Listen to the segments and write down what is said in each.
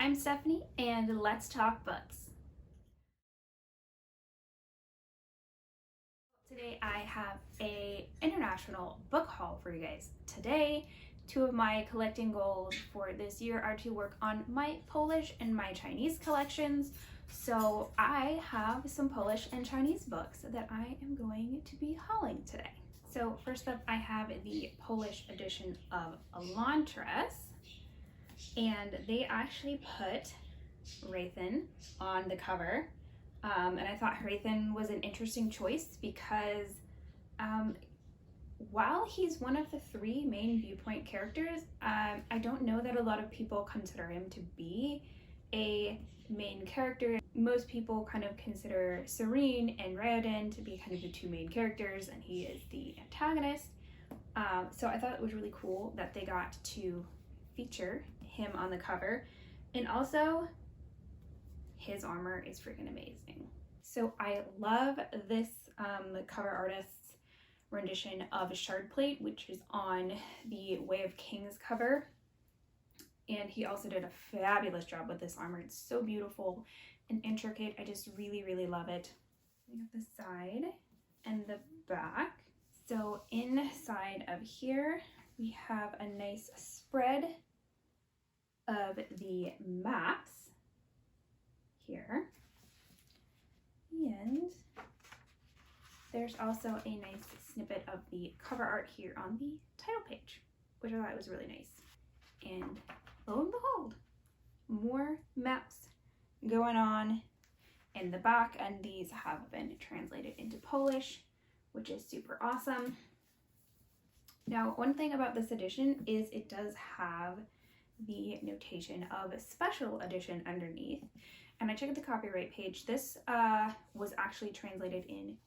I'm Stephanie, and let's talk books. Today I have an international book haul for you guys. Today, two of my collecting goals for this year are to work on my Polish and my Chinese collections. So I have some Polish and Chinese books that I am going to be hauling today. So first up, I have the Polish edition of Elantris, and they actually put Raytheon on the cover. And I thought Raytheon was an interesting choice because while he's one of the three main viewpoint characters, I don't know that a lot of people consider him to be a main character. Most people kind of consider Serene and Raoden to be kind of the two main characters, and he is the antagonist. So I thought it was really cool that they got to feature him on the cover, and also his armor is freaking amazing. So I love this cover artist's rendition of Shardplate, which is on the Way of Kings cover. And he also did a fabulous job with this armor. It's so beautiful and intricate. I just really, really love it. We have the side and the back. So inside of here, we have a nice spread of the maps here, and there's also a nice snippet of the cover art here on the title page, which I thought was really nice. And lo and behold, more maps going on in the back, and these have been translated into Polish, which is super awesome. Now, one thing about this edition is it does have the notation of special edition underneath. And I checked the copyright page. This was actually translated in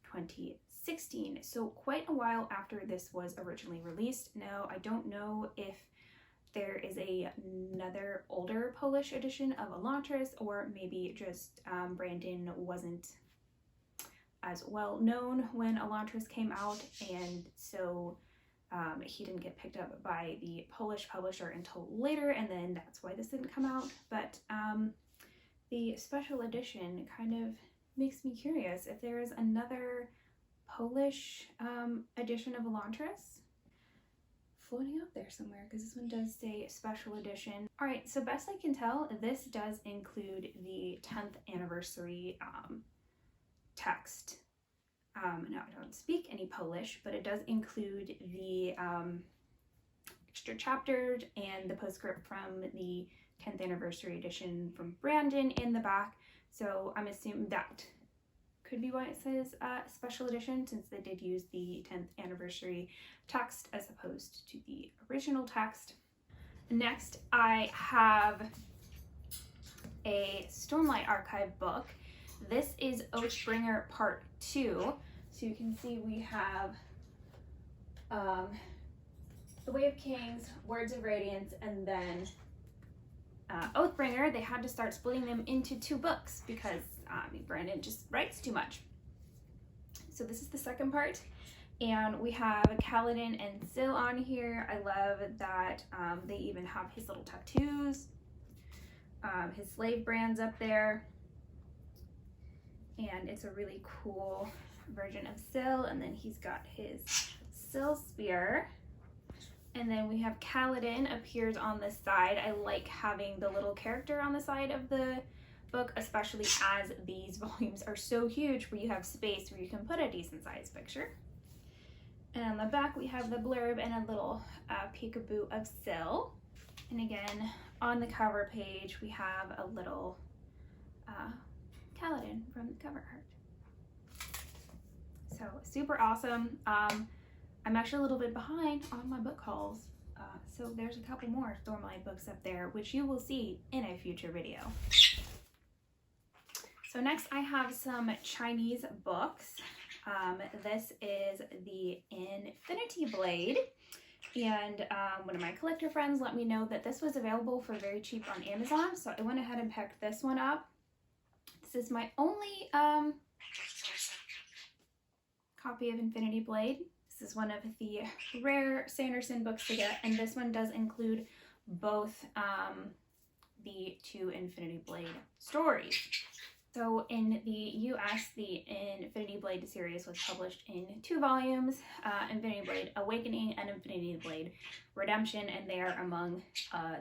2016, so quite a while after this was originally released. Now, I don't know if there is another older Polish edition of Elantris, or maybe just Brandon wasn't as well known when Elantris came out, and so he didn't get picked up by the Polish publisher until later, and then that's why this didn't come out. But the special edition kind of makes me curious if there is another Polish edition of Elantris floating out there somewhere, because this one does say special edition. All right, so best I can tell, this does include the 10th anniversary text. Now, I don't speak any Polish, but it does include the extra chapters and the postscript from the 10th anniversary edition from Brandon in the back. So I'm assuming that could be why it says special edition, since they did use the 10th anniversary text as opposed to the original text. Next, I have a Stormlight Archive book. This is Oathbringer Part 2. So you can see we have The Way of Kings, Words of Radiance, and then Oathbringer. They had to start splitting them into two books because Brandon just writes too much. So this is the second part, and we have Kaladin and Syl on here. I love that they even have his little tattoos, his slave brands up there, and it's a really cool version of Syl. And then he's got his Syl spear. And then we have Kaladin appears on the side. I like having the little character on the side of the book, especially as these volumes are so huge where you have space where you can put a decent sized picture. And on the back we have the blurb and a little peekaboo of Syl. And again, on the cover page we have a little Kaladin from the cover art. So super awesome. I'm actually a little bit behind on my book hauls, so there's a couple more Stormlight books up there, which you will see in a future video. So next I have some Chinese books. This is the Infinity Blade, and one of my collector friends let me know that this was available for very cheap on Amazon, so I went ahead and picked this one up. This is my only copy of Infinity Blade. This is one of the rare Sanderson books to get, and this one does include both the two Infinity Blade stories. So in the US, the Infinity Blade series was published in 2 volumes, Infinity Blade Awakening and Infinity Blade Redemption, and they are among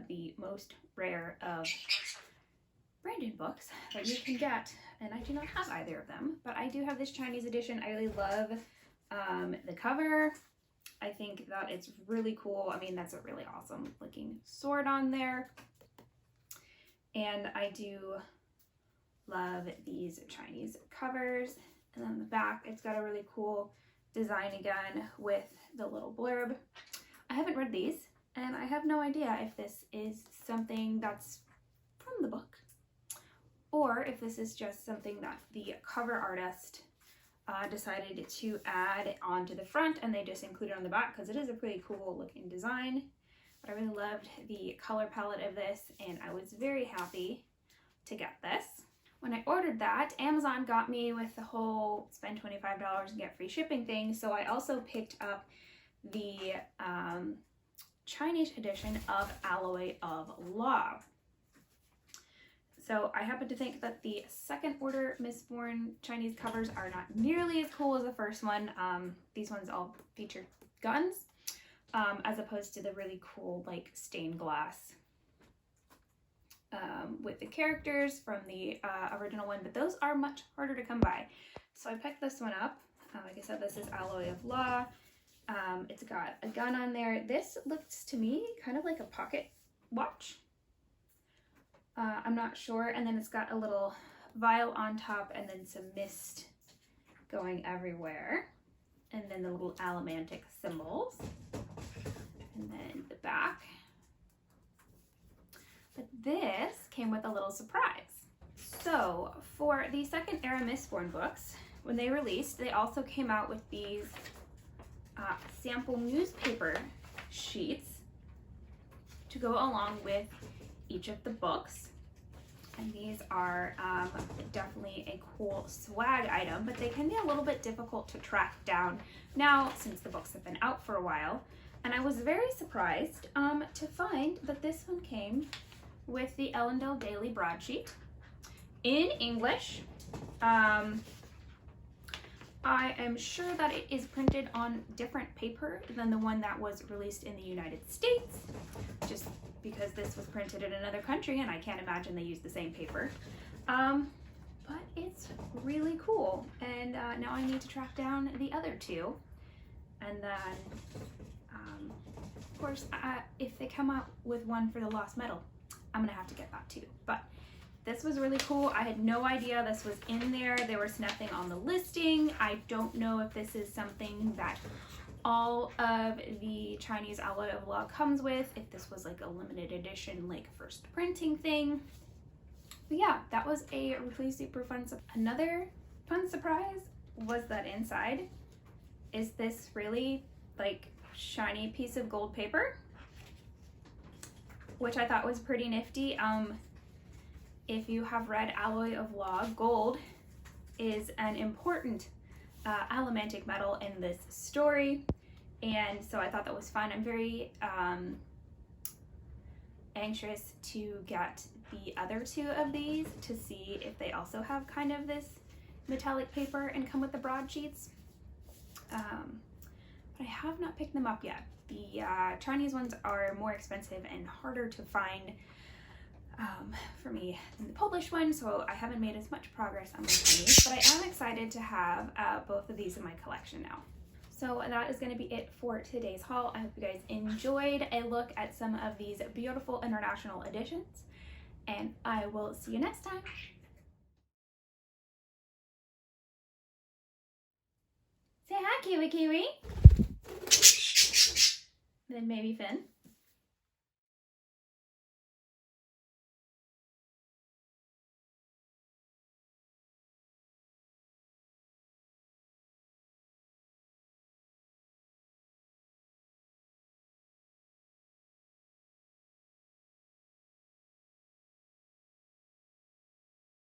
the most rare of branded books that you can get, and I do not have either of them, but I do have this Chinese edition. I really love the cover. I think that it's really cool. I mean, that's a really awesome looking sword on there, and I do love these Chinese covers. And then the back, it's got a really cool design again with the little blurb. I haven't read these, and I have no idea if this is something that's from the book or if this is just something that the cover artist decided to add onto the front and they just included on the back, because it is a pretty cool looking design. But I really loved the color palette of this, and I was very happy to get this. When I ordered that, Amazon got me with the whole spend $25 and get free shipping thing, so I also picked up the Chinese edition of Alloy of Law. So I happen to think that the second order Misborn Chinese covers are not nearly as cool as the first one. These ones all feature guns, as opposed to the really cool like stained glass with the characters from the original one, but those are much harder to come by. So I picked this one up. Like I said, this is Alloy of Law. It's got a gun on there. This looks to me kind of like a pocket watch. I'm not sure. And then it's got a little vial on top and then some mist going everywhere. And then the little allomantic symbols. And then the back. But this came with a little surprise. So for the second era Misborn books, when they released, they also came out with these sample newspaper sheets to go along with each of the books. And these are definitely a cool swag item, but they can be a little bit difficult to track down now since the books have been out for a while. And I was very surprised to find that this one came with the Ellendale Daily broadsheet in English. I am sure that it is printed on different paper than the one that was released in the United States, just because this was printed in another country and I can't imagine they use the same paper. But it's really cool, and now I need to track down the other two. And then, of course, if they come out with one for the Lost Metal, I'm gonna have to get that too. But this was really cool. I had no idea this was in there. There was nothing on the listing. I don't know if this is something that all of the Chinese Alloy of Law comes with, if this was like a limited edition, like first printing thing. But yeah, that was a really super fun. Another fun surprise was that inside is this really like shiny piece of gold paper, which I thought was pretty nifty. If you have read Alloy of Law, gold is an important allomantic metal in this story, and so I thought that was fun. I'm very anxious to get the other two of these to see if they also have kind of this metallic paper and come with the broadsheets. But I have not picked them up yet. The Chinese ones are more expensive and harder to find for me than the published one, so I haven't made as much progress on my Chinese, but I am excited to have both of these in my collection now. So that is going to be it for today's haul. I hope you guys enjoyed a look at some of these beautiful international editions, and I will see you next time. Say hi, Kiwi Kiwi. Then maybe Finn.